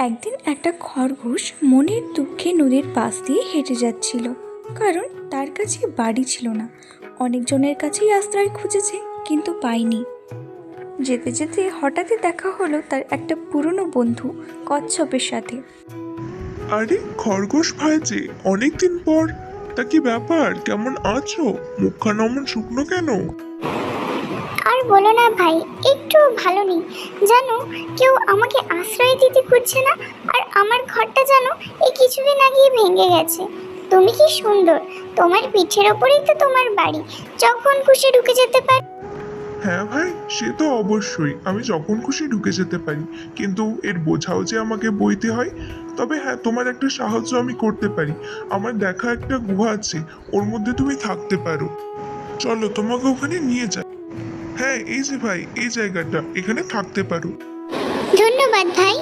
একদিন একটা খরগোশ মনের দুঃখে নদীর পাশ দিয়ে হেঁটে যাচ্ছিল, কারণ তার কাছে বাড়ি ছিল না। অনেকজনের কাছেই আশ্রয় খুঁজেছে, কিন্তু পায়নি। যেতে যেতে হঠাৎই দেখা হলো তার একটা পুরনো বন্ধু কচ্ছপের সাথে। আরে খরগোশ ভাই যে অনেকদিন পর। তা কি ব্যাপার, কেমন আছো? মুখখানা অমন শুকনো কেন? আর বলো না ভাই, একটু ভালো নেই। জানো, কেউ আমাকে আশ্রয় দিতে খুঁজছে না। আর আমার ঘরটা জানো এই কিছুদিন আগেই ভেঙে গেছে। তুমি কি সুন্দর, তোমার পিঠের ওপরেই তো তোমার বাড়ি, যখন খুশি ঢুকে যেতে পারি। হ্যাঁ ভাই, সে তো অবশ্যই, আমি যখন খুশি ঢুকে যেতে পারি, কিন্তু এর বোঝাও যে আমাকে বইতে হয়। তবে হ্যাঁ, তোমার একটা সাহায্য আমি করতে পারি। আমার দেখা একটা গুহা আছে, ওর মধ্যে তুমি থাকতে পারো। চলো তোমাকে ওখানে নিয়ে যাই। হ্যাঁ এই যে ভাই, এই জায়গাটা, এখানে থাকতে পারো। ধন্যবাদ ভাই।